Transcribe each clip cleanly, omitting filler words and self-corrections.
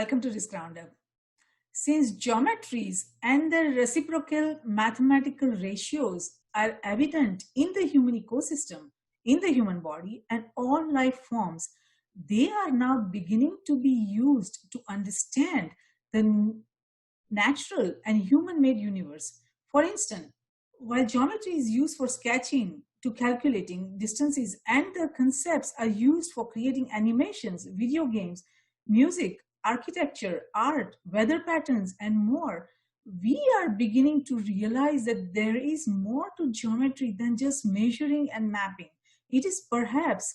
welcome to this roundup. Since geometries and their reciprocal mathematical ratios are evident in the human ecosystem, in the human body, and all life forms, they are now beginning to be used to understand the natural and human-made universe. For instance, while geometry is used for sketching to calculating distances and the concepts are used for creating animations, video games, music, architecture, art, weather patterns, and more, we are beginning to realize that there is more to geometry than just measuring and mapping. It is perhaps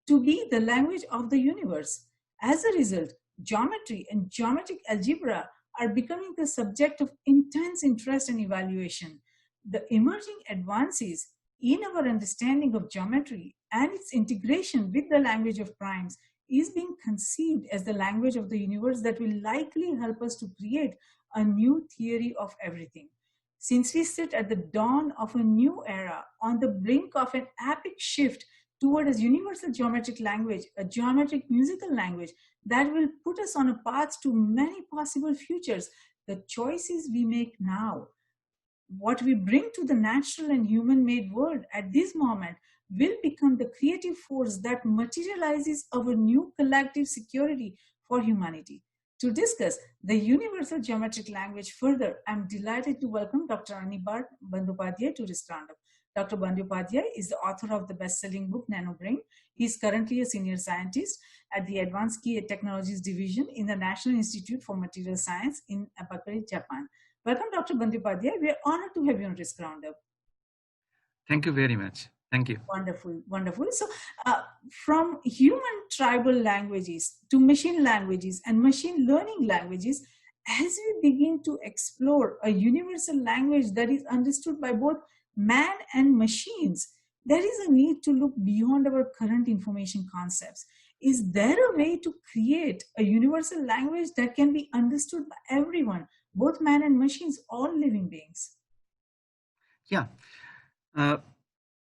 to be the language of the universe. As a result, geometry and geometric algebra are becoming the subject of intense interest and evaluation. The emerging advances in our understanding of geometry and its integration with the language of primes is being conceived as the language of the universe that will likely help us to create a new theory of everything. Since we sit at the dawn of a new era, on the brink of an epic shift toward a universal geometric language, a geometric musical language that will put us on a path to many possible futures, the choices we make now, what we bring to the natural and human-made world at this moment, will become the creative force that materializes our new collective security for humanity. To discuss the universal geometric language further, I'm delighted to welcome Dr. Anirban Bandyopadhyay to this roundup. Dr. Bandyopadhyay is the author of the best-selling book, Nanobrain. He is currently a senior scientist at the Advanced Key Technologies Division in the National Institute for Material Science in Ibaraki, Japan. Welcome, Dr. Bandyopadhyay. We are honored to have you on this roundup. Thank you very much. Thank you. Wonderful, wonderful. So from human tribal languages to machine languages and machine learning languages, as we begin to explore a universal language that is understood by both man and machines, there is a need to look beyond our current information concepts. Is there a way to create a universal language that can be understood by everyone, both man and machines, all living beings? Yeah.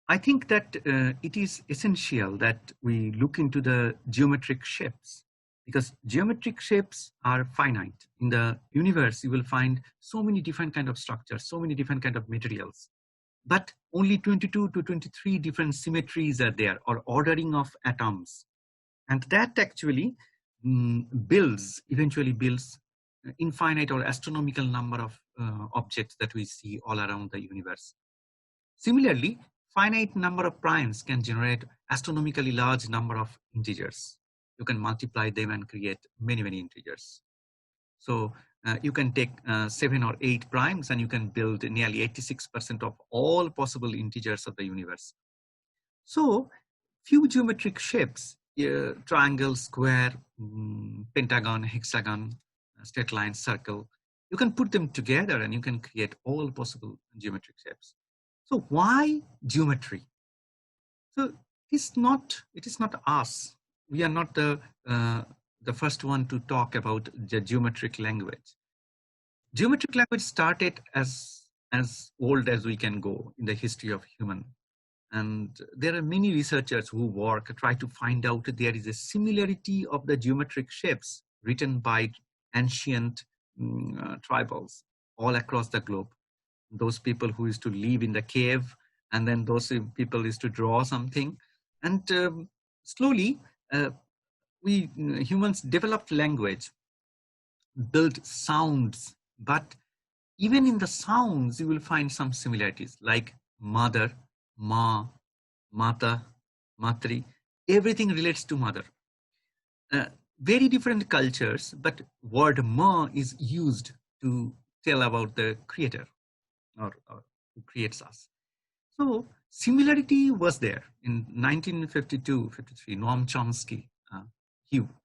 I think that it is essential that we look into the geometric shapes, because geometric shapes are finite. In the universe, you will find so many different kind of structures, so many different kind of materials, but only 22 to 23 different symmetries are there, or ordering of atoms. And that actually eventually builds infinite or astronomical number of objects that we see all around the universe. Similarly, finite number of primes can generate astronomically large number of integers. You can multiply them and create many, many integers. So you can take 7 or 8 primes and you can build nearly 86% of all possible integers of the universe. So few geometric shapes, triangle, square, pentagon, hexagon, straight line, circle, you can put them together and you can create all possible geometric shapes. So why geometry? So it is not us. We are not the first one to talk about the geometric language. Geometric language started as old as we can go in the history of human. And there are many researchers who try to find out that there is a similarity of the geometric shapes written by ancient tribals all across the globe. Those people who used to live in the cave, and then those people used to draw something. And slowly, we humans developed language, built sounds, but even in the sounds, you will find some similarities, like mother, ma, mata, matri. Everything relates to mother. Very different cultures, but word ma is used to tell about the creator. Or who creates us. So similarity was there. In 1952-53, Noam Chomsky,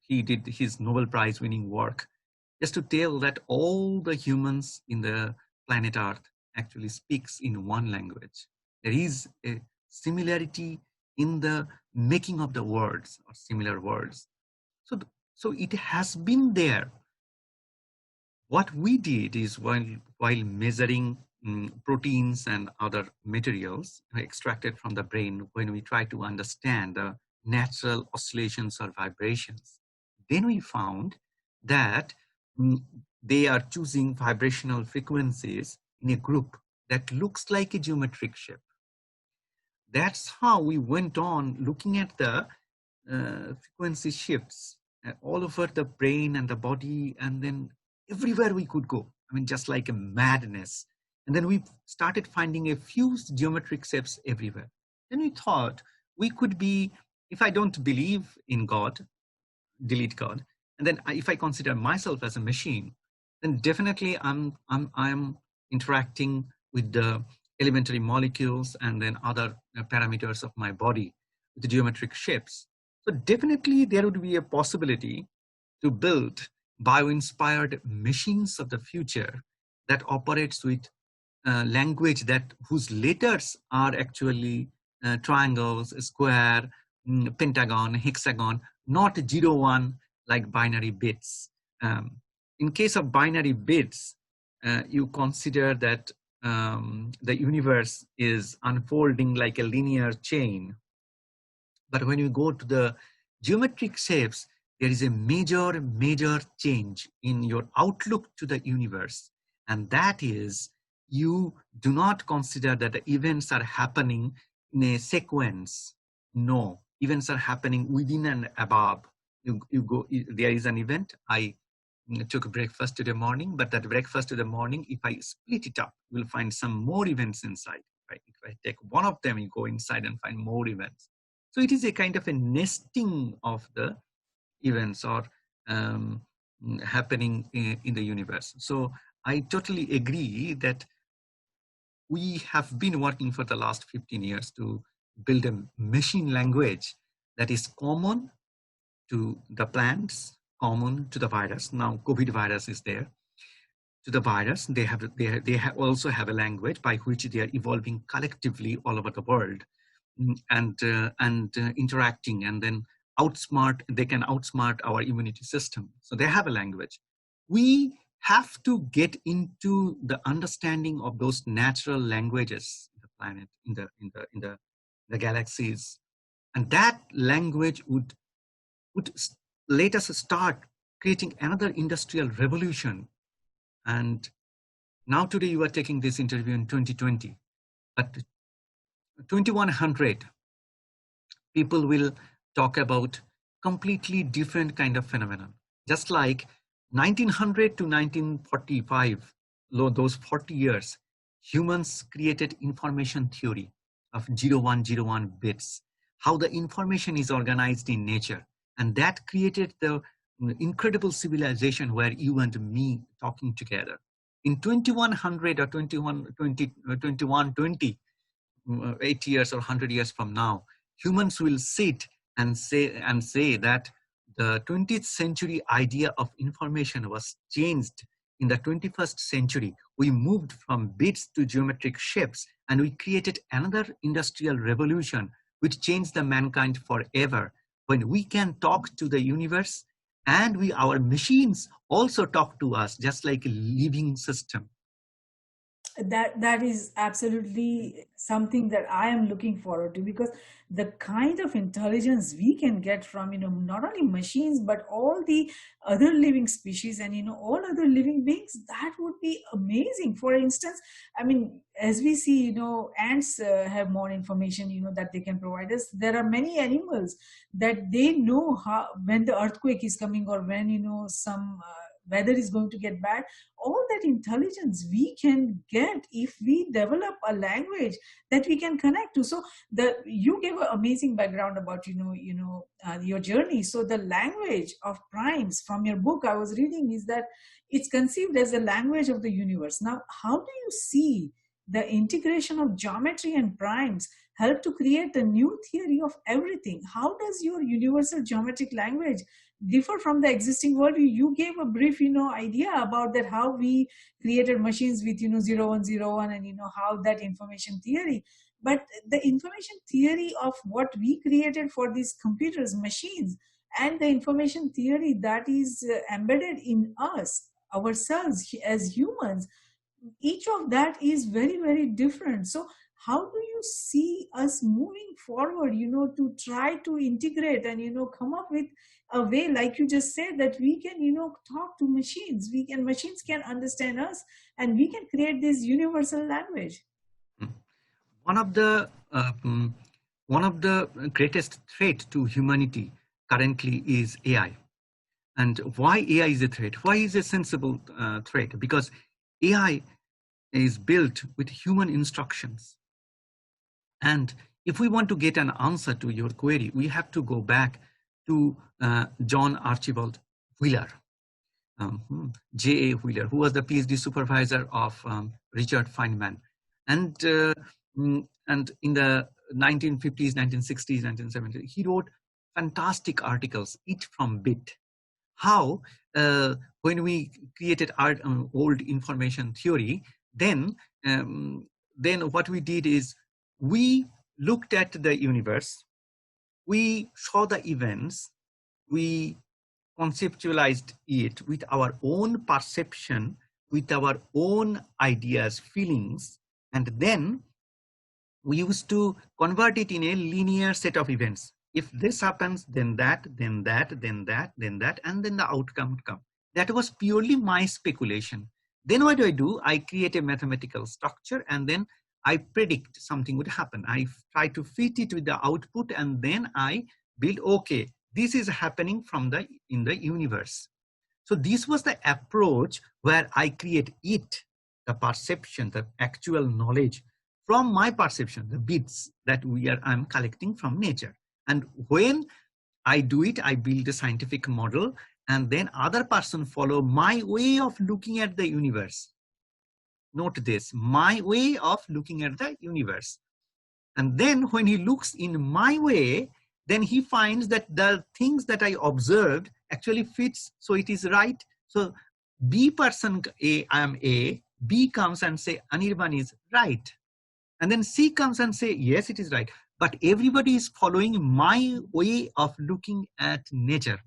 he did his Nobel Prize winning work just to tell that all the humans in the planet Earth actually speaks in one language. There is a similarity in the making of the words or similar words. So it has been there. What we did is while measuring proteins and other materials extracted from the brain, when we try to understand the natural oscillations or vibrations, then we found that mm, they are choosing vibrational frequencies in a group that looks like a geometric shape. That's how we went on looking at the frequency shifts all over the brain and the body, and then everywhere we could go. I mean, just like a madness. And then we started finding a few geometric shapes everywhere. Then we thought we could be, if I don't believe in God, delete God, and then if I consider myself as a machine, then definitely I'm interacting with the elementary molecules and then other parameters of my body with the geometric shapes. So definitely there would be a possibility to build bio-inspired machines of the future that operates with language that whose letters are actually triangles, square, pentagon, hexagon, not 0, 1 like binary bits. In case of binary bits, you consider that the universe is unfolding like a linear chain. But when you go to the geometric shapes, there is a major change in your outlook to the universe. And that is, you do not consider that the events are happening in a sequence. No, events are happening within and above. You go, there is an event. I took breakfast today morning, but that breakfast today morning, if I split it up, you'll find some more events inside. Right? If I take one of them, you go inside and find more events. So it is a kind of a nesting of the events or happening in the universe. So I totally agree that we have been working for the last 15 years to build a machine language that is common to the plants, common to the virus. Now COVID virus is there. To the virus, they also have a language by which they are evolving collectively all over the world, and interacting, and then they can outsmart our immunity system. So they have a language. We have to get into the understanding of those natural languages in the planet, in the galaxies, and that language would let us start creating another industrial revolution. And now today you are taking this interview in 2020, but 2100 people will talk about completely different kind of phenomenon. Just like 1900 to 1945, those 40 years, humans created information theory of 0101 bits, how the information is organized in nature. And that created the incredible civilization where you and me talking together. In 2100 or 2120, 80 years or 100 years from now, humans will sit and say that the 20th century idea of information was changed. In the 21st century, we moved from bits to geometric shapes, and we created another industrial revolution which changed the mankind forever. When we can talk to the universe, and our machines also talk to us just like a living system. That is absolutely something that I am looking forward to, because the kind of intelligence we can get from not only machines but all the other living species and all other living beings, that would be amazing. For instance, I mean, as we see, ants have more information that they can provide us. There are many animals that they know how, when the earthquake is coming, or when some weather is going to get bad. All that intelligence we can get if we develop a language that we can connect to. So you gave an amazing background about your journey. So the language of primes from your book I was reading is that it's conceived as a language of the universe. Now, how do you see the integration of geometry and primes help to create a new theory of everything? How does your universal geometric language differ from the existing world? You gave a brief idea about that, how we created machines with 0101, and how that information theory, but the information theory of what we created for these computers, machines, and the information theory that is embedded in us ourselves as humans, each of that is very, very different. So how do you see us moving forward, to try to integrate and, come up with a way, like you just said, that we can, talk to machines. Machines can understand us, and we can create this universal language. One of the one of the greatest threat to humanity currently is AI. And why AI is a threat? Why is a sensible threat? Because AI is built with human instructions. And if we want to get an answer to your query, we have to go back to John Archibald Wheeler, J.A. Wheeler, who was the PhD supervisor of Richard Feynman. And in the 1950s, 1960s, 1970s, he wrote fantastic articles, each from bit. How when we created old information theory, then what we did is we looked at the universe, we saw the events, we conceptualized it with our own perception, with our own ideas, feelings, and then we used to convert it in a linear set of events. If this happens, then that, then that, then that, then that, and then the outcome would come. That was purely my speculation. Then what do? I create a mathematical structure, and then I predict something would happen. I try to fit it with the output, and then I build, okay, this is happening in the universe. So this was the approach where I create it, the perception, the actual knowledge from my perception, the bits that I'm collecting from nature. And when I do it, I build a scientific model, and then other person follow my way of looking at the universe. Note this, my way of looking at the universe. And then when he looks in my way, then he finds that the things that I observed actually fits, so it is right. So B person A, I am A, B comes and say Anirban is right. And then C comes and say, yes, it is right. But everybody is following my way of looking at nature.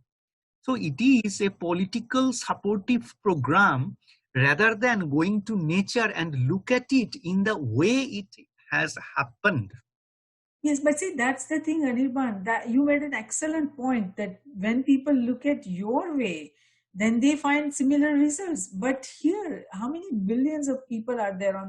So it is a political supportive program rather than going to nature and look at it in the way it has happened. Yes, but see, that's the thing, Anirban, that you made an excellent point, that when people look at your way, then they find similar results. But here, how many billions of people are there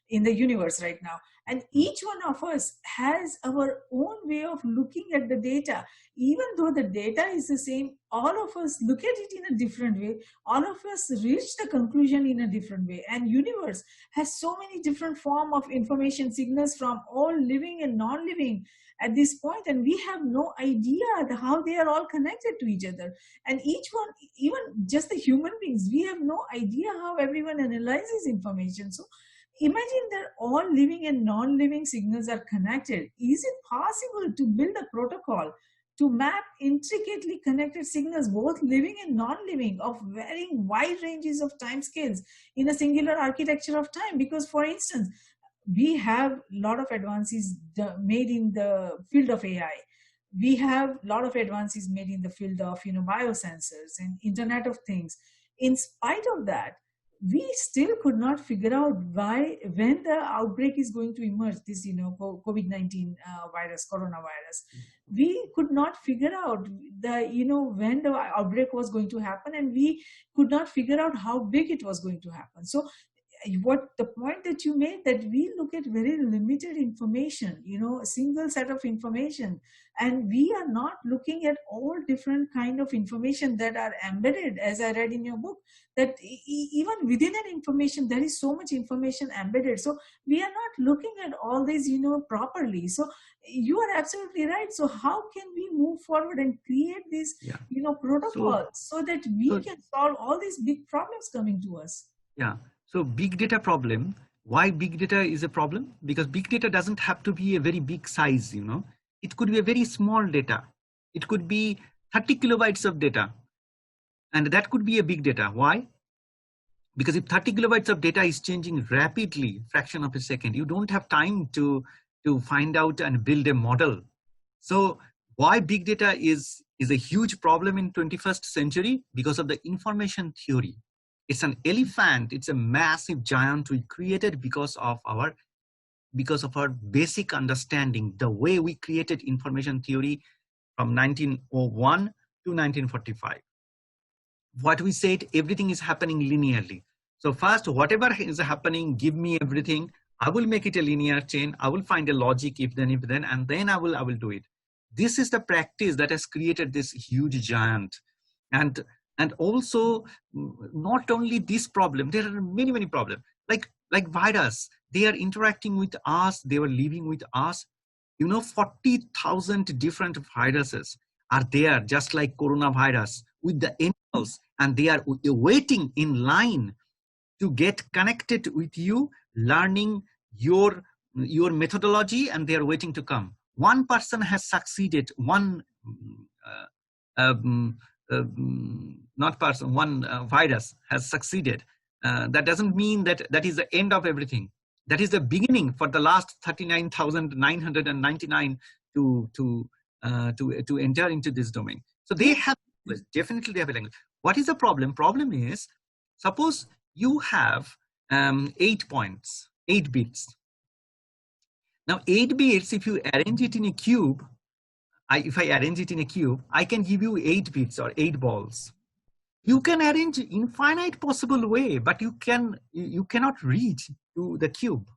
in the universe right now? And each one of us has our own way of looking at the data. Even though the data is the same, all of us look at it in a different way. All of us reach the conclusion in a different way. And universe has so many different form of information signals from all living and non-living at this point, and we have no idea how they are all connected to each other. And each one, even just the human beings, we have no idea how everyone analyzes information. So imagine that all living and non-living signals are connected. Is it possible to build a protocol to map intricately connected signals, both living and non-living, of varying wide ranges of time scales in a singular architecture of time? Because, for instance, we have a lot of advances made in the field of AI. We have a lot of advances made in the field of biosensors and Internet of Things. In spite of that, we still could not figure out when the outbreak is going to emerge, this COVID-19 virus, coronavirus. We could not figure out when the outbreak was going to happen, and we could not figure out how big it was going to happen. So what the point that you made, that we look at very limited information, a single set of information, and we are not looking at all different kind of information that are embedded, as I read in your book, that even within an information there is so much information embedded. So we are not looking at all these properly. So you are absolutely right. So how can we move forward and create these protocols so that we can solve all these big problems coming to us? Yeah. So big data problem, why big data is a problem? Because big data doesn't have to be a very big size, It could be a very small data. It could be 30 kilobytes of data. And that could be a big data. Why? Because if 30 kilobytes of data is changing rapidly, fraction of a second, you don't have time to find out and build a model. So why big data is a huge problem in 21st century? Because of the information theory. It's an elephant. It's a massive giant we created because of our because of our basic understanding, the way we created information theory from 1901 to 1945. What we said, everything is happening linearly. So first, whatever is happening, give me everything. I will make it a linear chain. I will find a logic if then, and then I will do it. This is the practice that has created this huge giant. And also, not only this problem, there are many problems. Like virus, they are interacting with us, they were living with us. 40,000 different viruses are there, just like coronavirus, with the animals, and they are waiting in line to get connected with you, learning your methodology, and they are waiting to come. One person has succeeded, one virus has succeeded. That doesn't mean that is the end of everything. That is the beginning for the last 39,999 to enter into this domain. So they have, definitely they have a language. What is the problem? Problem is, suppose you have 8 points, 8 bits. Now 8 bits, if you arrange it in a cube, if I arrange it in a cube, I can give you 8 bits or 8 balls. You can arrange infinite possible way, but you cannot reach to the cube.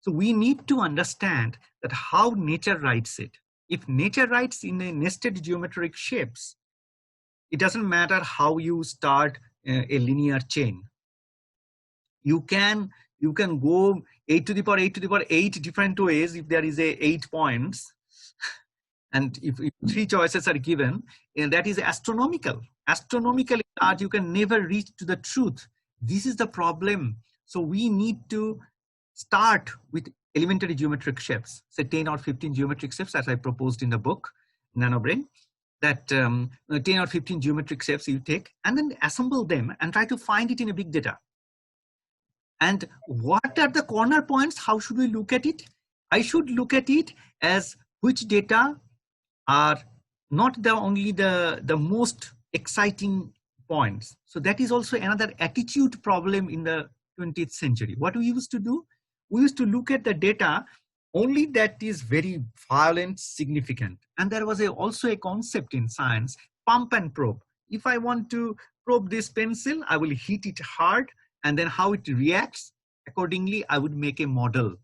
So we need to understand that how nature writes it. If nature writes in a nested geometric shapes, it doesn't matter how you start a linear chain. You can go 8 to the power 8 to the power 8 different ways if there is a 8 points. And if 3 choices are given, and that is astronomical. Astronomically large, you can never reach to the truth. This is the problem. So we need to start with elementary geometric shapes, say 10 or 15 geometric shapes, as I proposed in the book, Nanobrain. That 10 or 15 geometric shapes you take, and then assemble them and try to find it in a big data. And what are the corner points? How should we look at it? I should look at it as which data are not only the most exciting points. So that is also another attitude problem in the 20th century. What we used to do, we used to look at the data only that is very violent, significant. And there was also a concept in science, pump and probe. If I want to probe this pencil, I will hit it hard, and then how it reacts, accordingly, I would make a model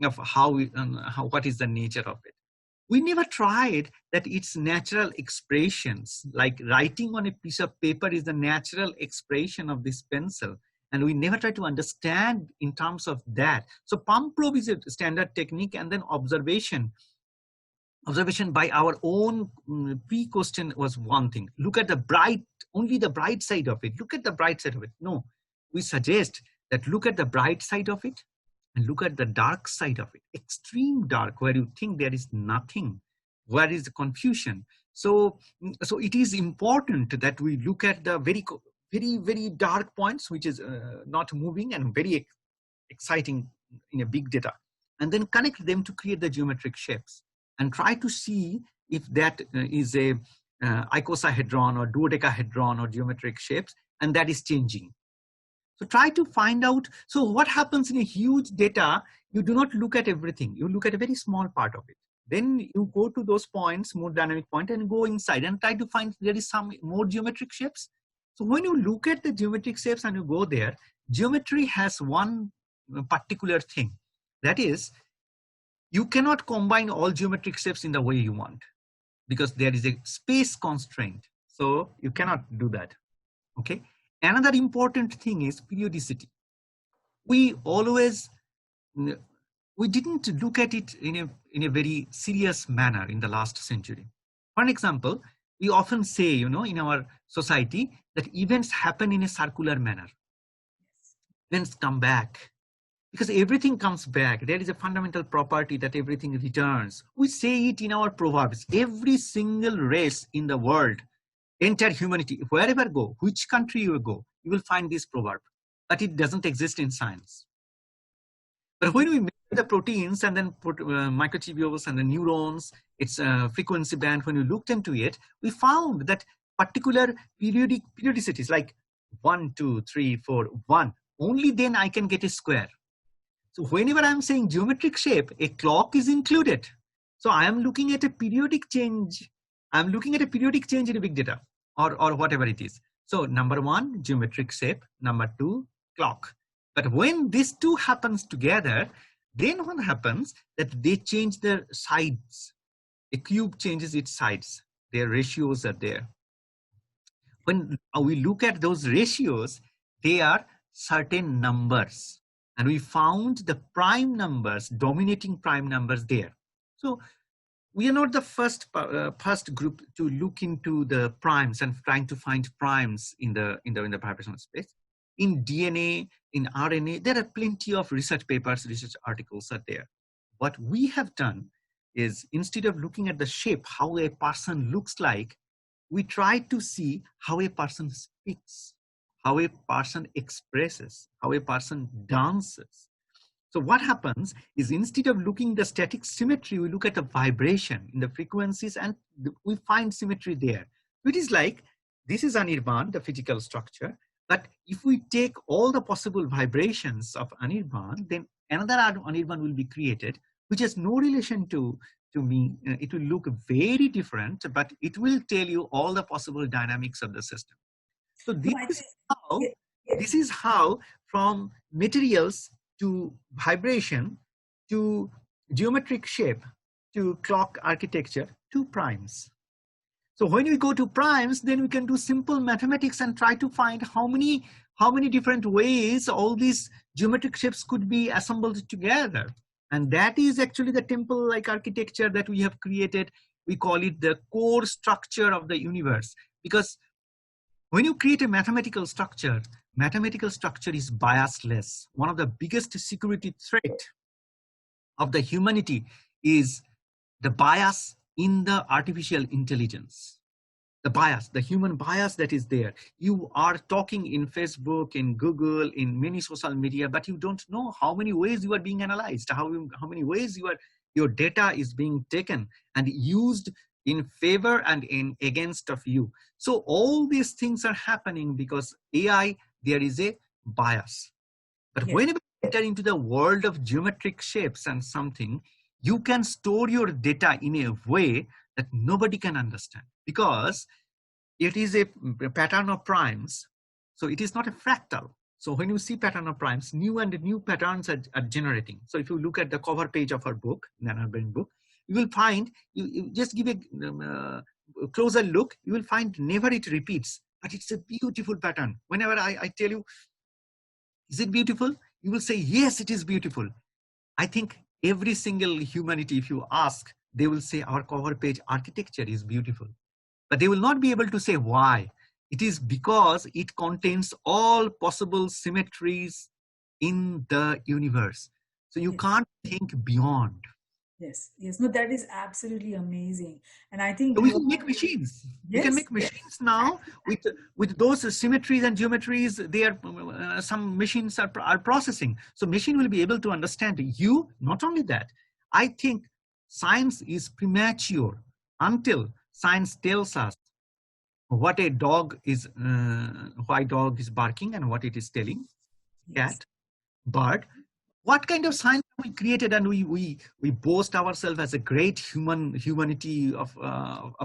of what is the nature of it. We never tried that its natural expressions, like writing on a piece of paper is the natural expression of this pencil. And we never try to understand in terms of that. So pump probe is a standard technique, and then observation by our own pre-question was one thing. Look at only the bright side of it. Look at the bright side of it. No, we suggest that look at the bright side of it and look at the dark side of it. Extreme dark, where you think there is nothing, where is the confusion. So it is important that we look at the very dark points, which is not moving and very exciting in a big data, and then connect them to create the geometric shapes and try to see if that is a icosahedron or dodecahedron or geometric shapes, and that is changing. So try to find out. So what happens in a huge data, you do not look at everything. You look at a very small part of it. Then you go to those points, more dynamic point, and go inside and try to find there is some more geometric shapes. So when you look at the geometric shapes and you go there, geometry has one particular thing. That is, you cannot combine all geometric shapes in the way you want, because there is a space constraint. So you cannot do that. Okay. Another important thing is periodicity. We didn't look at it in a very serious manner in the last century. For example, we often say, in our society, that events happen in a circular manner. Events come back, because everything comes back. There is a fundamental property that everything returns. We say it in our proverbs. Every single race in the world, entire humanity, wherever you go, which country you go, you will find this proverb. But it doesn't exist in science. But when we measure the proteins and then put microtubules and the neurons, its frequency band, when we looked into it, we found that particular periodicities like 1, 2, 3, 4, 1, only then I can get a square. So whenever I'm saying geometric shape, a clock is included. So I am looking at a periodic change. I'm looking at a periodic change in a big data or whatever it is. So number one, geometric shape. Number two, clock. But when these two happens together, then what happens that they change their sides. A cube changes its sides. Their ratios are there. When we look at those ratios, they are certain numbers. And we found the prime numbers, dominating prime numbers there. So we are not the first group to look into the primes and trying to find primes in the vibrational space. In DNA, in RNA, there are plenty of research papers, research articles are there. What we have done is, instead of looking at the shape, how a person looks like, we try to see how a person speaks, how a person expresses, how a person dances. So what happens is, instead of looking at the static symmetry, we look at the vibration in the frequencies and we find symmetry there. It is like, this is Anirban, the physical structure. But if we take all the possible vibrations of Anirban, then another Anirban will be created, which has no relation to me. It will look very different, but it will tell you all the possible dynamics of the system. So this is how from materials to vibration to geometric shape to clock architecture to primes. So when we go to primes, then we can do simple mathematics and try to find how many different ways all these geometric shapes could be assembled together. And that is actually the temple-like architecture that we have created. We call it the core structure of the universe. Because when you create a mathematical structure is biasless. One of the biggest security threat of the humanity is the bias in the artificial intelligence. The bias, the human bias that is there. You are talking in Facebook, in Google, in many social media, but you don't know how many ways you are being analyzed, how many ways your data is being taken and used in favor and in against of you. So all these things are happening because AI, there is a bias. But when you enter into the world of geometric shapes and something, you can store your data in a way that nobody can understand, because it is a pattern of primes. So it is not a fractal. So when you see pattern of primes, new and new patterns are generating. So if you look at the cover page of our book, Nanobrain book, you will find, you just give a closer look, you will find never it repeats, but it's a beautiful pattern. Whenever I tell you, is it beautiful? You will say, yes, it is beautiful. I think every single humanity, if you ask, they will say our cover page architecture is beautiful. But they will not be able to say why. It is because it contains all possible symmetries in the universe. So you can't think beyond. Yes, no, that is absolutely amazing. And I think we can make machines. We can make machines now with those symmetries and geometries. They are some machines are processing. So machine will be able to understand you. Not only that, I think science is premature until science tells us what a dog is, why dog is barking and what it is telling, cat, bird. What kind of science have we created, and we boast ourselves as a great humanity of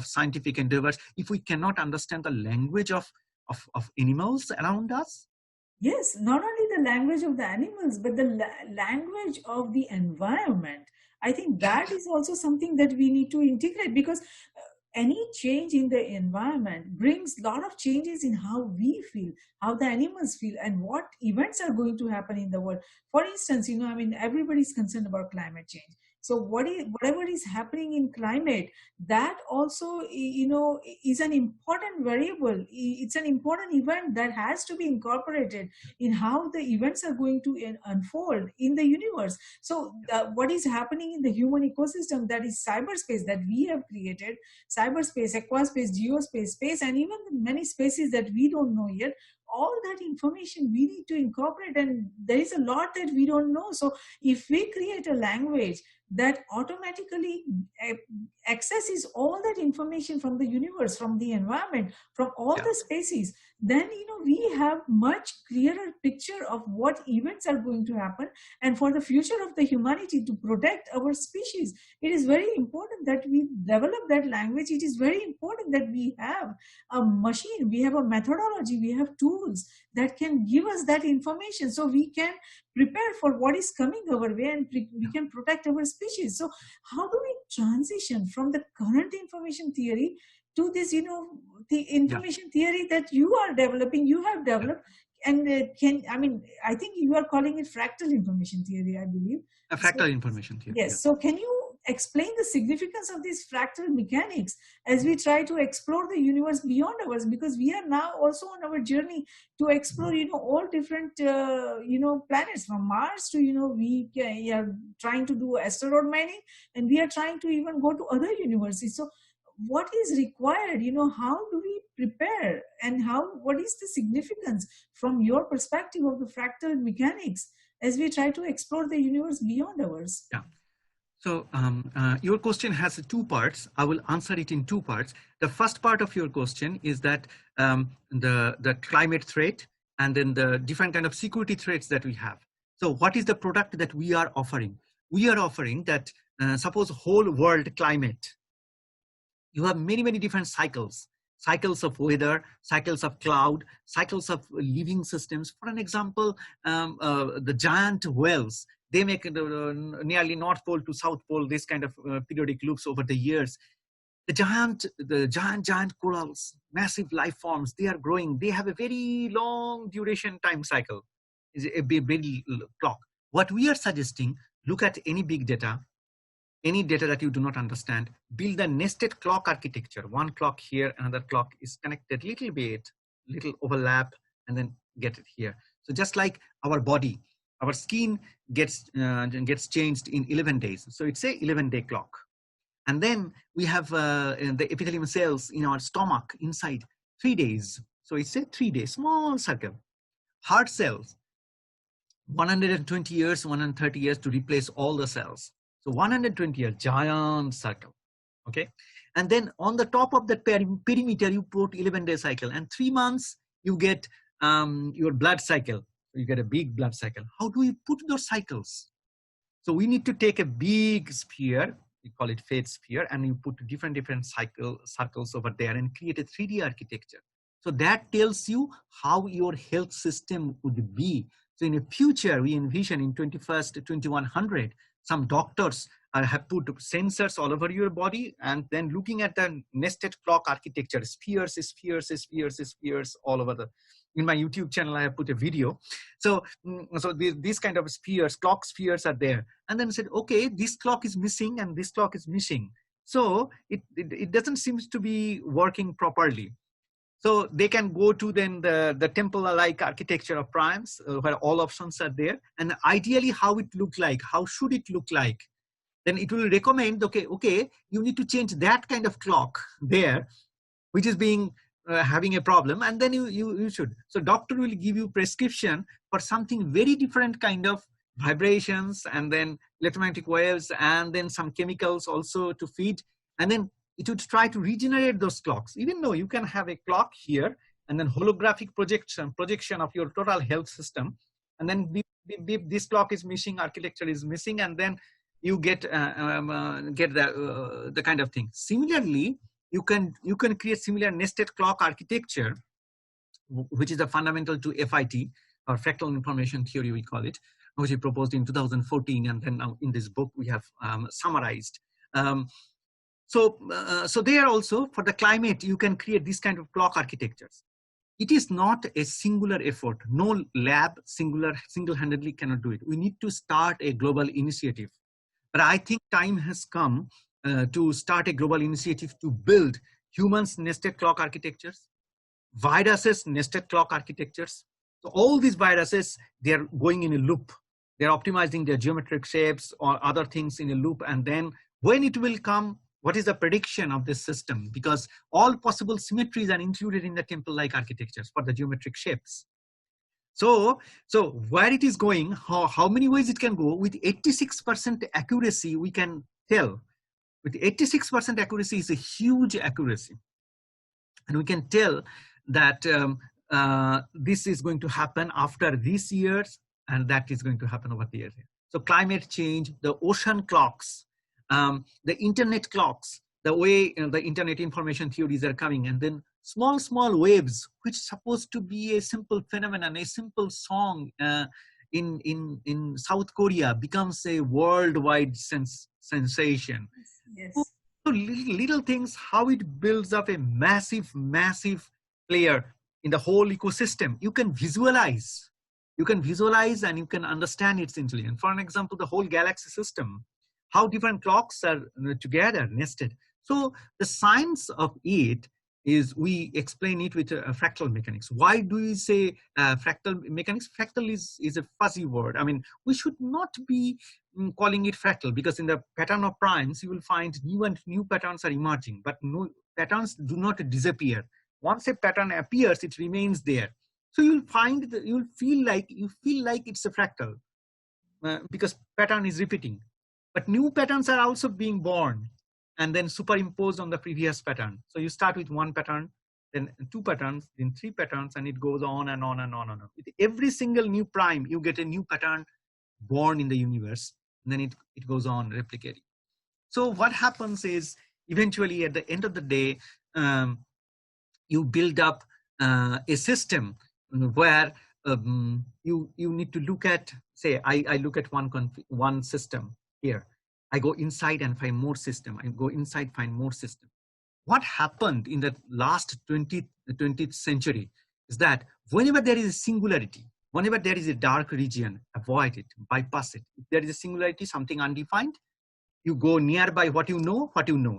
scientific endeavors if we cannot understand the language of animals around us? Yes, not only the language of the animals, but the language of the environment. I think that is also something that we need to integrate, because any change in the environment brings a lot of changes in how we feel, how the animals feel, and what events are going to happen in the world. For instance, everybody's concerned about climate change. So whatever is happening in climate, that also, is an important variable. It's an important event that has to be incorporated in how the events are going to unfold in the universe. So what is happening in the human ecosystem, that is cyberspace that we have created, cyberspace, aquaspace, geospace, space, and even many spaces that we don't know yet, all that information we need to incorporate, and there is a lot that we don't know. So if we create a language that automatically accesses all that information from the universe, from the environment, from all the species, then we have much clearer picture of what events are going to happen. And for the future of the humanity, to protect our species, it is very important that we develop that language. It is very important that we have a machine, we have a methodology, we have tools that can give us that information, so we can prepare for what is coming our way, and we can protect our species. So how do we transition from the current information theory to this, the information theory that you are developing, you have developed? And I think you are calling it fractal information theory, I believe. A fractal information theory. Yes. So can you explain the significance of these fractal mechanics as we try to explore the universe beyond ours? Because we are now also on our journey to explore, all different, planets, from Mars to, we are trying to do asteroid mining, and we are trying to even go to other universes. So what is required? How do we prepare, and what is the significance from your perspective of the fractal mechanics as we try to explore the universe beyond ours? Yeah. So your question has two parts. I will answer it in two parts. The first part of your question is that the climate threat, and then the different kind of security threats that we have. So what is the product that we are offering? We are offering that, suppose whole world climate, you have many, many different cycles of weather, cycles of cloud, cycles of living systems. For an example, the giant whales, they make nearly North Pole to South Pole, this kind of periodic loops over the years. The giant corals, massive life forms, they are growing. They have a very long duration time cycle, is a very clock. What we are suggesting, look at any big data, any data that you do not understand, build a nested clock architecture. One clock here, another clock is connected little bit, little overlap, and then get it here. So just like our body, our skin gets changed in 11 days. So it's a 11-day clock. And then we have the epithelium cells in our stomach inside 3 days. So it's a 3-day small circle. Heart cells, 120 years, 130 years to replace all the cells. So 120 years, giant circle, okay? And then on the top of that perimeter, you put 11-day cycle, and 3 months, you get your blood cycle. You get a big blood cycle. How do we put those cycles? So we need to take a big sphere, we call it fate sphere, and you put different circles over there and create a 3D architecture. So that tells you how your health system would be. So in the future, we envision in 2100, some doctors have put sensors all over your body, and then looking at the nested clock architecture, spheres all over the. In my YouTube channel, I have put a video. So these kind of spheres, clock spheres are there. And then said, okay, this clock is missing and this clock is missing. So it doesn't seem to be working properly. So they can go to then the temple-like architecture of primes, where all options are there. And ideally, how it look like, how should it look like? Then it will recommend, okay, you need to change that kind of clock there, which is being having a problem, and then you should. So doctor will give you prescription for something very different kind of vibrations, and then electromagnetic waves, and then some chemicals also to feed, and then it would try to regenerate those clocks. Even though you can have a clock here, and then holographic projection of your total health system, and then this clock is missing, architecture is missing, and then you get the kind of thing. Similarly, you can create similar nested clock architecture, which is a fundamental to FIT, or fractal information theory we call it, which we proposed in 2014, and then now in this book we have summarized. So there also, for the climate, you can create this kind of clock architectures. It is not a singular effort. No lab single-handedly cannot do it. We need to start a global initiative. But I think time has come to start a global initiative to build humans nested clock architectures, viruses nested clock architectures. So all these viruses, they are going in a loop. They're optimizing their geometric shapes or other things in a loop. And then when it will come, what is the prediction of this system? Because all possible symmetries are included in the temple-like architectures for the geometric shapes. So where it is going, how many ways it can go, with 86% accuracy, we can tell. With 86% accuracy is a huge accuracy. And we can tell that this is going to happen after these years, and that is going to happen over the years. So climate change, the ocean clocks, the internet clocks, the way the internet information theories are coming, and then small waves, which is supposed to be a simple phenomenon, a simple song in South Korea, becomes a worldwide sensation. Yes. So little things, how it builds up a massive player in the whole ecosystem. You can visualize and you can understand its intelligence. For an example, the whole galaxy system, how different clocks are together, nested. So the science of it is, we explain it with fractal mechanics. Why do we say fractal mechanics? Fractal is a fuzzy word. I mean, we should not be calling it fractal, because in the pattern of primes, you will find new patterns are emerging, but no patterns do not disappear. Once a pattern appears, it remains there. So you'll find that you feel like it's a fractal because pattern is repeating, but new patterns are also being born and then superimposed on the previous pattern. So you start with one pattern, then two patterns, then three patterns, and it goes on and on and on and on. With every single new prime, you get a new pattern born in the universe, and then it goes on replicating. So what happens is, eventually at the end of the day, you build up a system where you need to look at, say, I look at one system here. I go inside and find more system. I go inside, find more system. What happened in the last 20th century is that whenever there is a singularity, whenever there is a dark region, avoid it, bypass it. If there is a singularity, something undefined, you go nearby what you know,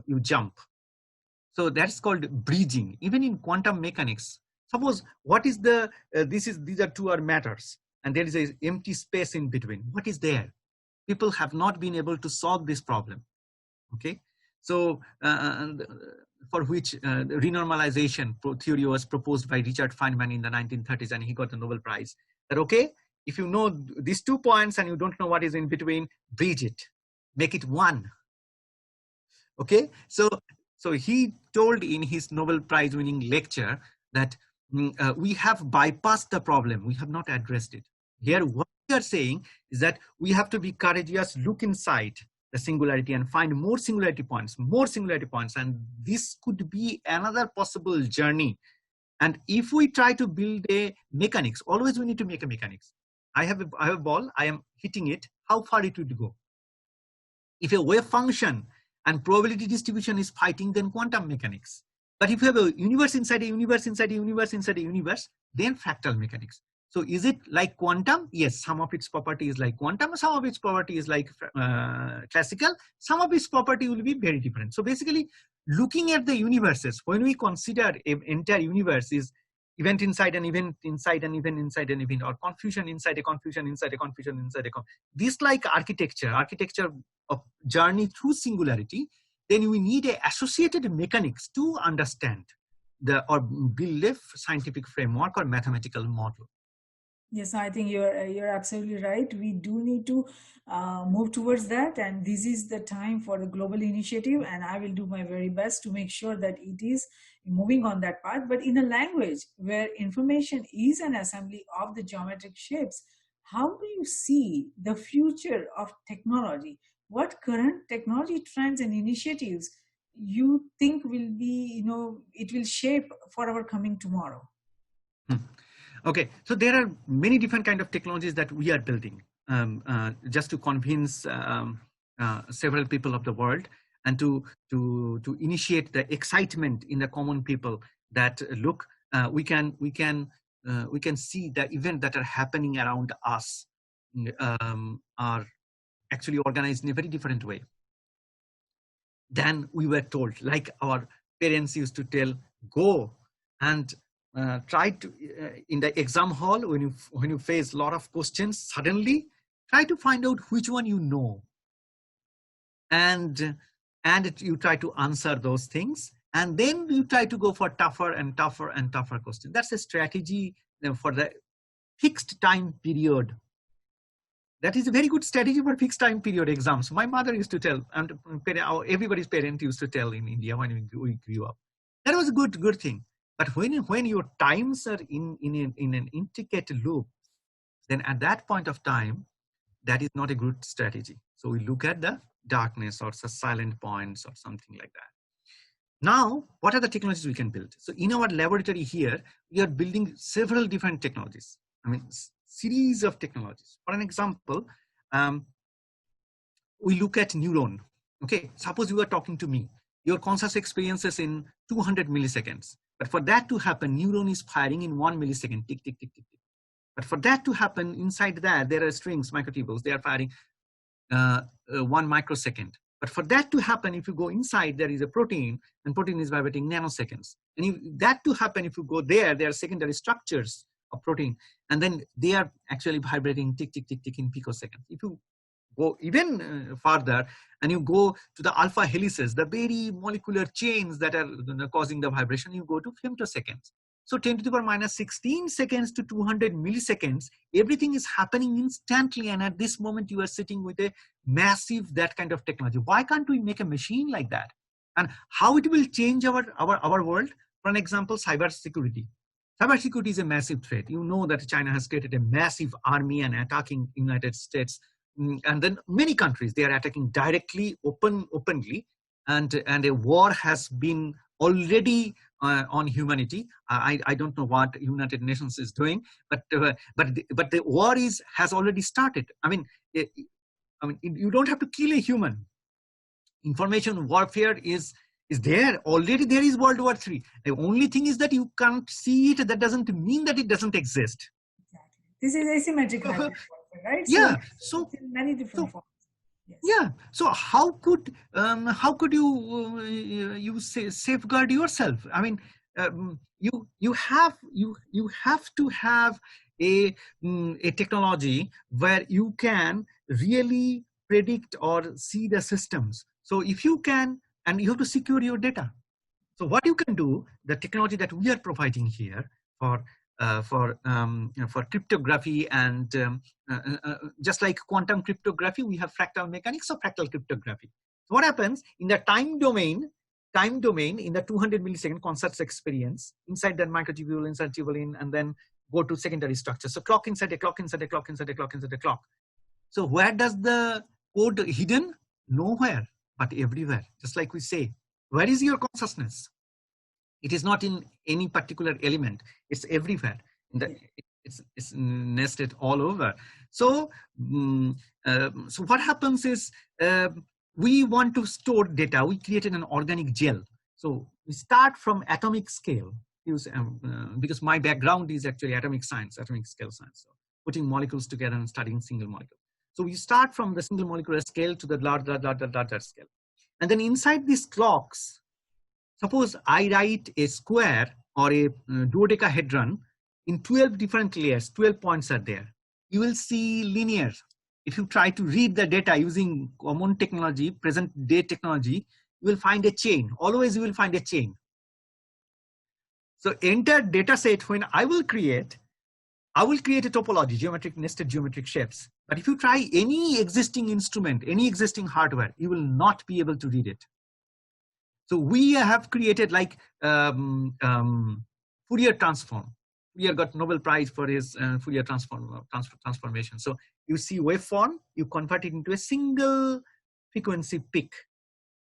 you jump. So that's called bridging. Even in quantum mechanics, suppose what is the, these are two matters, and there is an empty space in between. What is there? People have not been able to solve this problem. Okay, so for which the renormalization theory was proposed by Richard Feynman in the 1930s, and he got the Nobel Prize. That okay, if you know these 2 points and you don't know what is in between, bridge it, make it one. Okay, so he told in his Nobel Prize winning lecture that we have bypassed the problem, we have not addressed it. Here what we are saying is that we have to be courageous, look inside the singularity and find more singularity points, and this could be another possible journey. And if we try to build a mechanics, always we need to make a mechanics. I have a ball, I am hitting it, how far it would go? If a wave function and probability distribution is fighting, then quantum mechanics. But if you have a universe inside a universe inside a universe inside a universe, then fractal mechanics. So is it like quantum? Yes, some of its property is like quantum, some of its property is like classical, some of its property will be very different. So basically, looking at the universes, when we consider an entire universe is event inside an event inside an event inside an event, or confusion inside a confusion inside a confusion inside a confusion. This like architecture of journey through singularity, then we need a associated mechanics to understand or build a scientific framework or mathematical model. Yes, I think you're absolutely right. We do need to move towards that, and this is the time for the global initiative, and I will do my very best to make sure that it is moving on that path, but in a language where information is an assembly of the geometric shapes. How do you see the future of technology? What current technology trends and initiatives you think will be, it will shape for our coming tomorrow? Okay, so there are many different kind of technologies that we are building just to convince several people of the world, and to initiate the excitement in the common people that look, we can see the events that are happening around us are actually organized in a very different way than we were told. Like our parents used to tell, go and try to in the exam hall, when you face a lot of questions, suddenly try to find out which one you know, and you try to answer those things, and then you try to go for tougher and tougher and tougher questions. That's a strategy for the fixed time period. That is a very good strategy for fixed time period exams. My mother used to tell, and everybody's parent used to tell in India when we grew up. That was a good thing. But when your times are in an intricate loop, then at that point of time, that is not a good strategy. So we look at the darkness or silent points or something like that. Now, what are the technologies we can build? So in our laboratory here, we are building several different technologies. I mean, series of technologies. For an example, we look at neuron. Okay, suppose you are talking to me. Your conscious experiences in 200 milliseconds. But for that to happen, neuron is firing in 1 millisecond, tick, tick, tick, tick, tick. But for that to happen, inside that, there are strings, microtubules, they are firing 1 microsecond. But for that to happen, if you go inside, there is a protein, and protein is vibrating nanoseconds. And if that to happen, if you go there, there are secondary structures of protein, and then they are actually vibrating tick, tick, tick, tick in picoseconds. If you go even further, and you go to the alpha helices, the very molecular chains that are causing the vibration, you go to femtoseconds. So 10 to the power minus 16 seconds to 200 milliseconds, everything is happening instantly. And at this moment, you are sitting with a massive, that kind of technology. Why can't we make a machine like that? And how it will change our world? For an example, cybersecurity. Cybersecurity is a massive threat. You know that China has created a massive army and attacking United States. And then many countries, they are attacking directly, openly. And a war has been already on humanity. I don't know what United Nations is doing, but the war has already started. I mean, you don't have to kill a human. Information warfare is there already. There is World War III. The only thing is that you can't see it. That doesn't mean that it doesn't exist. Exactly. This is asymmetric warfare, right? Yeah. So in many different forms. Yes. Yeah. So how could you safeguard yourself? I mean, you have to have a technology where you can really predict or see the systems. So if you can, and you have to secure your data. So what you can do, the technology that we are providing here for cryptography and just like quantum cryptography, we have fractal mechanics of fractal cryptography. So what happens in the time domain in the 200 millisecond conscious experience, inside that microtubule, inside tubulin, and then go to secondary structure. So clock inside a clock, inside a clock, inside a clock, inside a clock. So where does the code hidden? Nowhere, but everywhere. Just like we say, where is your consciousness? It is not in any particular element. It's everywhere. It's nested all over. So, so what happens is we want to store data. We created an organic gel. So we start from atomic scale. Because my background is actually atomic science, atomic scale science. So putting molecules together and studying single molecule. So we start from the single molecular scale to the larger scale. And then inside these clocks, suppose I write a square or a dodecahedron in 12 different layers, 12 points are there. You will see linear. If you try to read the data using common technology, present day technology, you will find a chain. Always you will find a chain. So entire data set, when I will create a topology, nested geometric shapes. But if you try any existing instrument, any existing hardware, you will not be able to read it. So we have created like Fourier transform. Fourier got Nobel Prize for his Fourier transformation. So you see waveform, you convert it into a single frequency peak.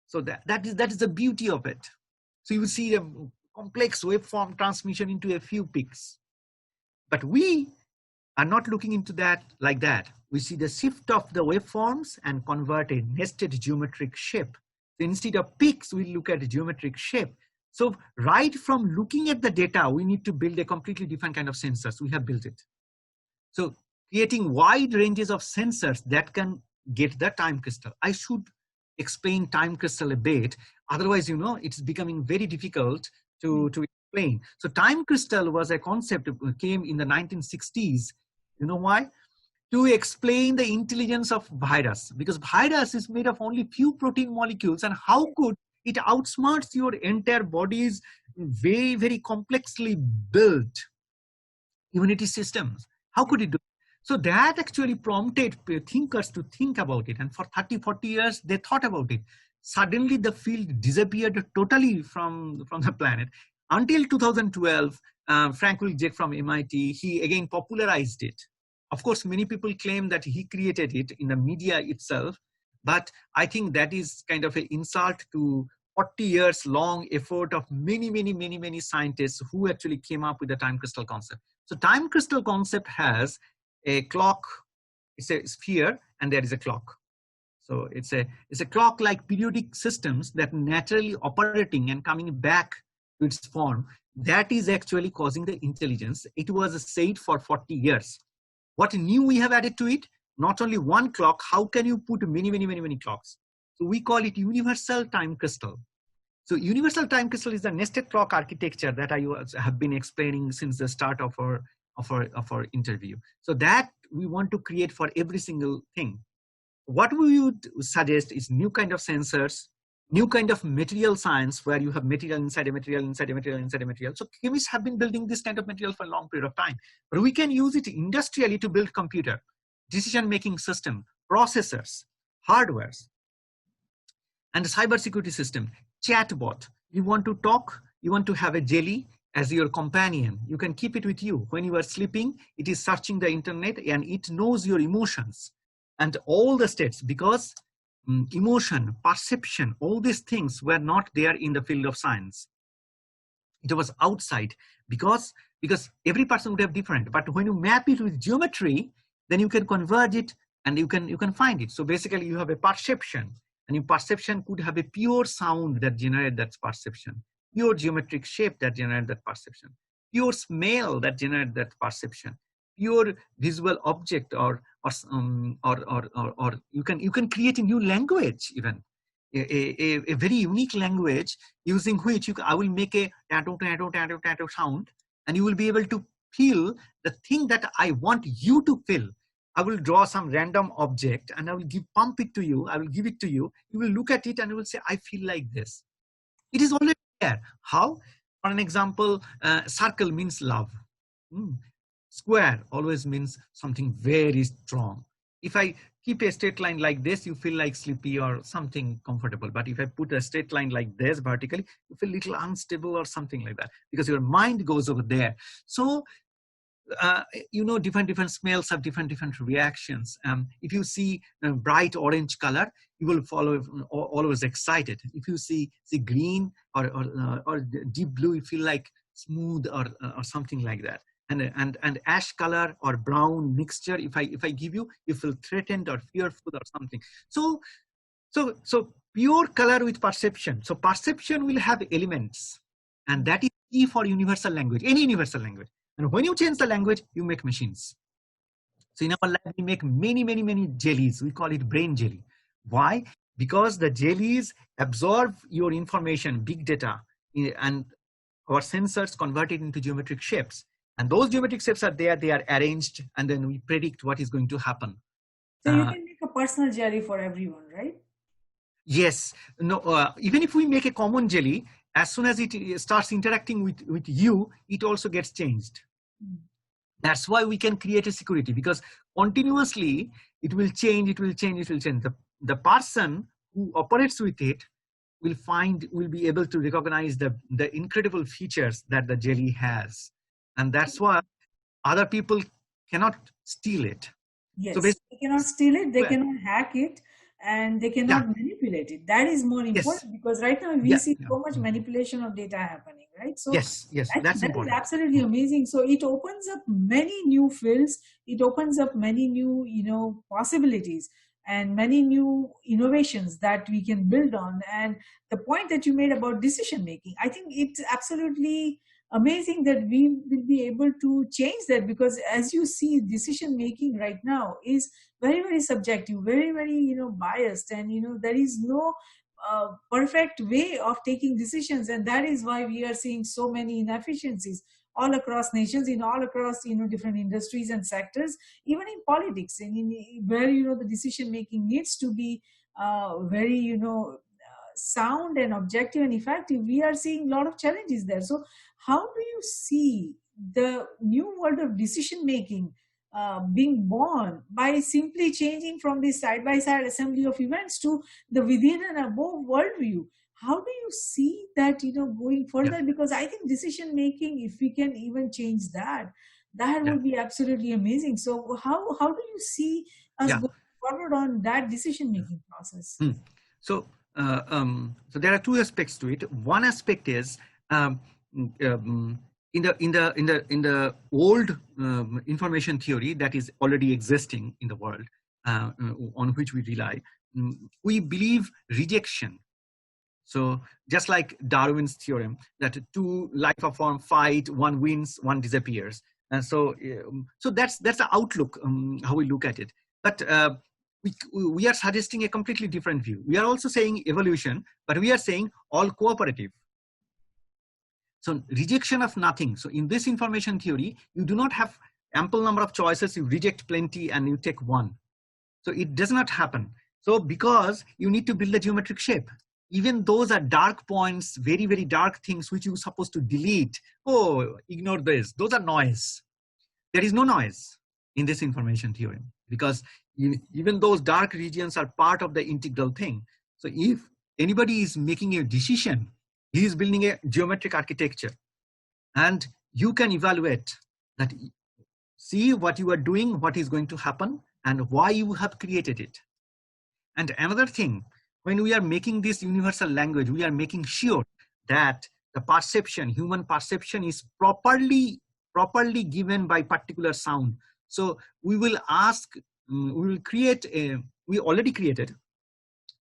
So that is the beauty of it. So you see a complex waveform transmission into a few peaks. But we are not looking into that like that. We see the shift of the waveforms and convert a nested geometric shape. So instead of peaks, we look at a geometric shape. So right from looking at the data, we need to build a completely different kind of sensors. We have built it. So creating wide ranges of sensors that can get the time crystal. I should explain time crystal a bit. Otherwise, it's becoming very difficult to explain. So time crystal was a concept that came in the 1960s. You know why? To explain the intelligence of virus, because virus is made of only few protein molecules, and how could it outsmarts your entire body's very, very complexly built immunity systems? How could it do? So that actually prompted thinkers to think about it. And for 30, 40 years, they thought about it. Suddenly the field disappeared totally from the planet. Until 2012, Frank Wilczek from MIT, he again popularized it. Of course, many people claim that he created it in the media itself, but I think that is kind of an insult to 40 years long effort of many scientists who actually came up with the time crystal concept. So time crystal concept has a clock, it's a sphere, and there is a clock. So it's a clock like periodic systems that naturally operating and coming back to its form. That is actually causing the intelligence. It was said for 40 years. What new we have added to it? Not only one clock, how can you put many clocks? So we call it universal time crystal. So universal time crystal is the nested clock architecture that I have been explaining since the start of our interview. So that we want to create for every single thing. What we would suggest is new kind of sensors, new kind of material science where you have material inside a material, inside a material, inside a material. So chemists have been building this kind of material for a long period of time, but we can use it industrially to build computer, decision-making system, processors, hardwares, and the cybersecurity system, chatbot. You want to talk, you want to have a jelly as your companion. You can keep it with you. When you are sleeping, it is searching the internet and it knows your emotions and all the states, because emotion, perception, all these things were not there in the field of science. It was outside because every person would have different. But when you map it with geometry, then you can converge it and you can find it. So basically you have a perception, and your perception could have a pure sound that generates that perception, pure geometric shape that generates that perception, pure smell that generates that perception, pure visual object, or you can create a new language, even a very unique language using which I will make a tattoo sound, and you will be able to feel the thing that I want you to feel. I will draw some random object and I will pump it to you. I will give it to you. You will look at it and you will say, I feel like this. It is already there. How? For an example, circle means love. Square always means something very strong. If I keep a straight line like this, you feel like sleepy or something comfortable. But if I put a straight line like this vertically, you feel a little unstable or something like that, because your mind goes over there. So different smells have different reactions. If you see a bright orange color, you will follow always excited. If you see green or deep blue, you feel like smooth or something like that. And ash color or brown mixture, if I give you, you feel threatened or fearful or something. So pure color with perception. So perception will have elements, and that is key for universal language, any universal language. And when you change the language, you make machines. So in our lab, we make many jellies. We call it brain jelly. Why? Because the jellies absorb your information, big data, and our sensors convert it into geometric shapes. And those geometric shapes are there, they are arranged, and then we predict what is going to happen. So you can make a personal jelly for everyone, right? Yes. No. Even if we make a common jelly, as soon as it starts interacting with you, it also gets changed. That's why we can create a security, because continuously it will change. The person who operates with it will be able to recognize the incredible features that the jelly has. And that's why other people cannot steal it. Yes, so they cannot steal it, they cannot hack it, and they cannot manipulate it. That is more important, because right now we see so much manipulation of data happening, right? So yes, that's important. Is absolutely amazing. So it opens up many new fields. It opens up many new, possibilities and many new innovations that we can build on. And the point that you made about decision making, I think it's absolutely amazing that we will be able to change that, because as you see, decision making right now is very subjective, very biased, and there is no perfect way of taking decisions, and that is why we are seeing so many inefficiencies all across nations, in all across different industries and sectors, even in politics, and where the decision making needs to be very sound and objective and effective. We are seeing a lot of challenges there. So how do you see the new world of decision making being born by simply changing from the side-by-side assembly of events to the within and above worldview. How do you see that, going Yeah. further? Because I think decision making, if we can even change that, that Yeah. would be absolutely amazing. So how do you see us Yeah. going forward on that decision making process? So, so there are two aspects to it. One aspect is in the old information theory that is already existing in the world, on which we rely. We believe rejection. So just like Darwin's theorem that two life form fight, one wins, one disappears. And so that's the outlook, how we look at it. But we are suggesting a completely different view. We are also saying evolution, but we are saying all cooperative. So rejection of nothing. So in this information theory, you do not have ample number of choices. You reject plenty and you take one. So it does not happen. So because you need to build a geometric shape. Even those are dark points, very, very dark things which you're supposed to delete. Oh, ignore this. Those are noise. There is no noise in this information theorem because even those dark regions are part of the integral thing. So if anybody is making a decision, he is building a geometric architecture and you can evaluate that, see what you are doing, what is going to happen and why you have created it. And another thing, when we are making this universal language, we are making sure that the perception, human perception is properly given by particular sound. So we will ask, we will create we already created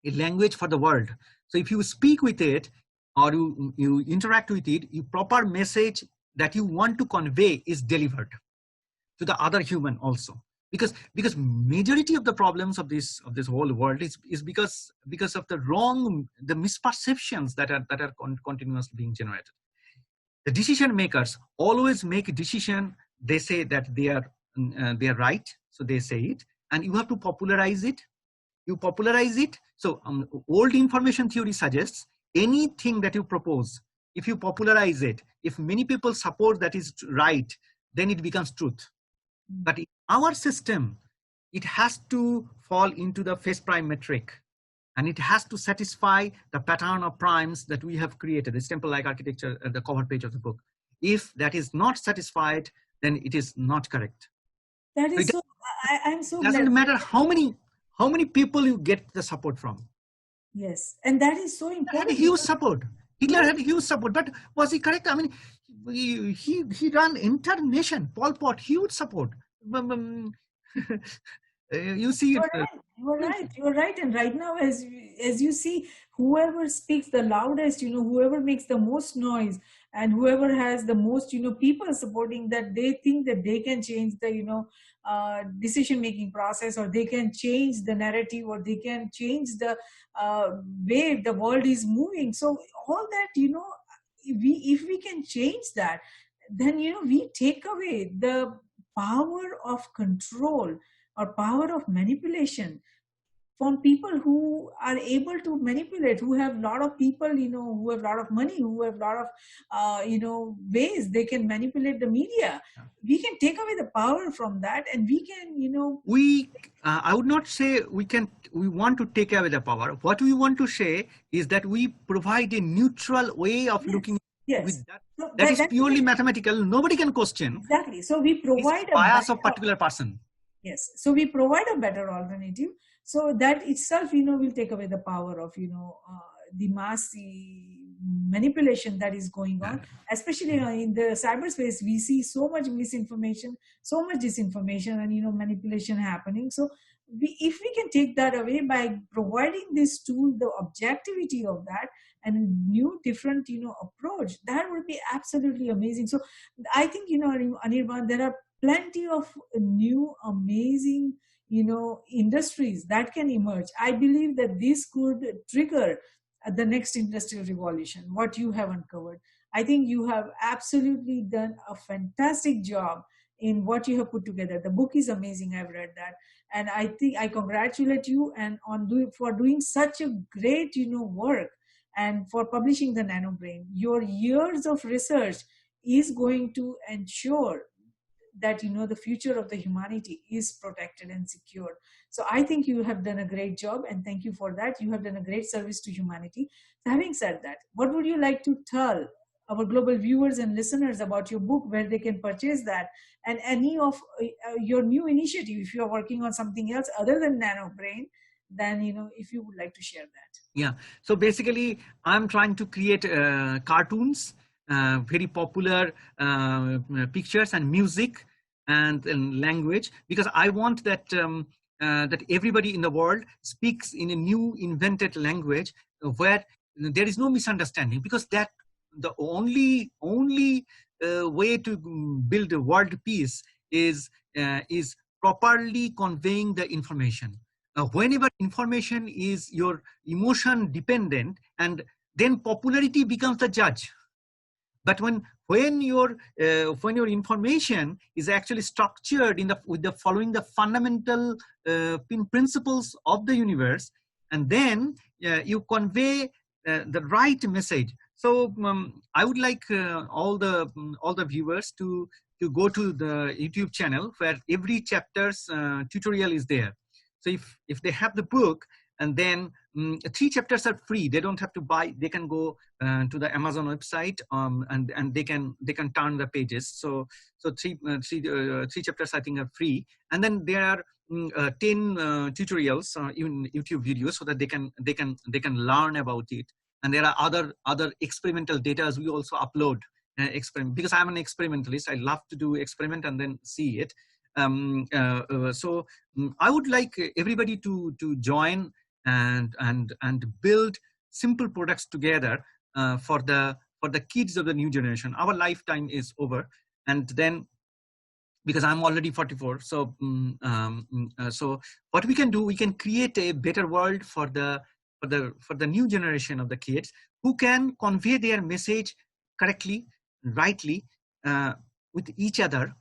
a language for the world. So if you speak with it or you interact with it, your proper message that you want to convey is delivered to the other human also. Because majority of the problems of this whole world is because of the misperceptions that are continuously being generated. The decision makers always make a decision. They say that they are right, so they say it, and you have to popularize it. You popularize it. So old information theory suggests anything that you propose, if you popularize it, if many people support that is right, then it becomes truth. But in our system, it has to fall into the phase prime metric, and it has to satisfy the pattern of primes that we have created, this temple-like architecture at the cover page of the book. If that is not satisfied, then it is not correct. That is so. I'm so glad. It doesn't matter how many people you get the support from. Yes, and that is so important. Had a huge support. Hitler had a huge support, but was he correct? I mean, he ran entire nation. Pol Pot, huge support. You see, you're right. And right now, as you see, whoever speaks the loudest, whoever makes the most noise, and whoever has the most, people supporting that, they think that they can change the, decision making process, or they can change the narrative, or they can change the way the world is moving. So all that, if we can change that, then we take away the power of control or power of manipulation from people who are able to manipulate, who have a lot of people, who have a lot of money, who have a lot of, ways they can manipulate the media. We can take away the power from that, and we can, I would not say we want to take away the power. What we want to say is that we provide a neutral way of looking. Yes. That is purely mathematical. Nobody can question. Exactly. So we provide a bias of particular person. Yes. So we provide a better alternative. So that itself, will take away the power of, the mass manipulation that is going on. Especially in the cyberspace, we see so much misinformation, so much disinformation, and manipulation happening. So if we can take that away by providing this tool, the objectivity of that, and new different approach, that would be absolutely amazing. So I think Anirban, there are plenty of new amazing industries that can emerge. I believe that this could trigger the next industrial revolution, what you have uncovered. I think you have absolutely done a fantastic job in what you have put together. The book is amazing. I've read that, and I think I congratulate you and for doing such a great work, and for publishing the Nanobrain. Your years of research is going to ensure that the future of the humanity is protected and secured. So I think you have done a great job, and thank you for that. You have done a great service to humanity. So having said that, what would you like to tell our global viewers and listeners about your book, where they can purchase that, and any of your new initiative? If you are working on something else other than Nanobrain, then if you would like to share that. Yeah, so basically I'm trying to create cartoons, very popular pictures and music and language, because I want that that everybody in the world speaks in a new invented language where there is no misunderstanding, because that the only way to build a world peace is properly conveying the information. Whenever information is your emotion dependent, and then popularity becomes the judge. But when your information is actually structured with the following the fundamental principles of the universe, and then you convey the right message. So I would like all the viewers to go to the YouTube channel, where every chapter's tutorial is there. So if they have the book, and then 3 chapters are free, they don't have to buy. They can go to the Amazon website, and they can turn the pages. So three chapters I think are free, and then there are 10 tutorials in YouTube videos, so that they can learn about it. And there are other experimental data we also upload. Because I'm an experimentalist, I love to do experiment and then see it. So I would like everybody to join and build simple products together for the kids of the new generation. Our lifetime is over, and then, because I'm already 44, so so what we can do, we can create a better world for the new generation of the kids, who can convey their message correctly, rightly, with each other.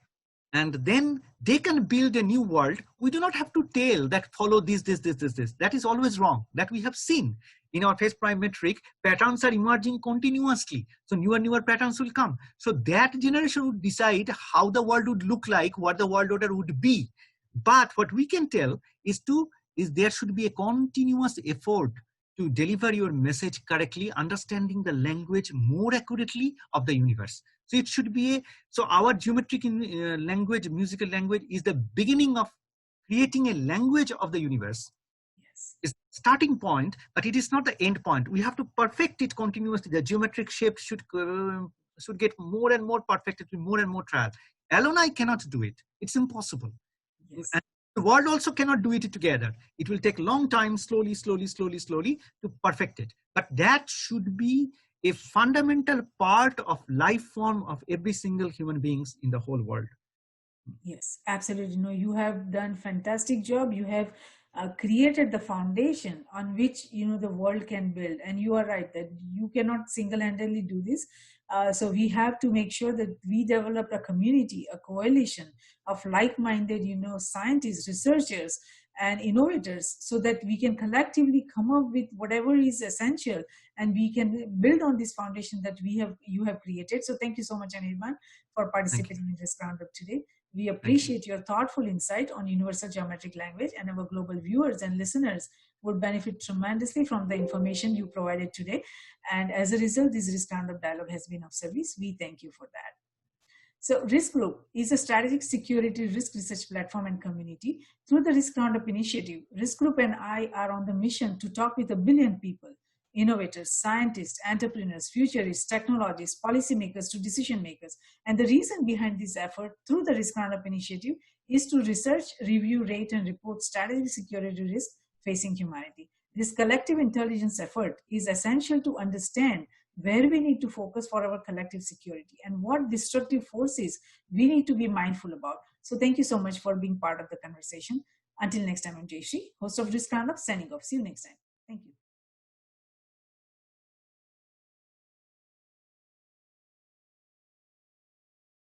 And then they can build a new world. We do not have to tell that follow this. That is always wrong. That we have seen in our phase prime metric. Patterns are emerging continuously. So newer patterns will come. So that generation would decide how the world would look like, what the world order would be. But what we can tell is there should be a continuous effort to deliver your message correctly, understanding the language more accurately of the universe. So it should be so our geometric language, musical language, is the beginning of creating a language of the universe. Yes. It's the starting point, but it is not the end point. We have to perfect it continuously. The geometric shape should get more and more perfected with more and more trial. Alone I cannot do it. It's impossible. Yes. And the world also cannot do it together. It will take long time, slowly to perfect it. But that should be a fundamental part of life form of every single human beings in the whole world. Yes, absolutely. No, you have done fantastic job. You have created the foundation on which the world can build. And you are right that you cannot single-handedly do this. So we have to make sure that we develop a community, a coalition of like-minded scientists, researchers, and innovators, so that we can collectively come up with whatever is essential, and we can build on this foundation that you have created. So thank you so much, Anirban, for participating in this roundup today. We appreciate your thoughtful insight on universal geometric language, and our global viewers and listeners would benefit tremendously from the information you provided today. And as a result, this risk roundup dialogue has been of service. We thank you for that. So Risk Group is a strategic security risk research platform and community. Through the Risk Roundup initiative, Risk Group and I are on the mission to talk with 1 billion people, innovators, scientists, entrepreneurs, futurists, technologists, policymakers to decision makers. And the reason behind this effort through the Risk Roundup initiative is to research, review, rate, and report strategic security risks facing humanity. This collective intelligence effort is essential to understand where we need to focus for our collective security and what destructive forces we need to be mindful about. So thank you so much for being part of the conversation. Until next time, I'm Jayshree, host of Risk Roundup, signing off. See you next time. Thank you.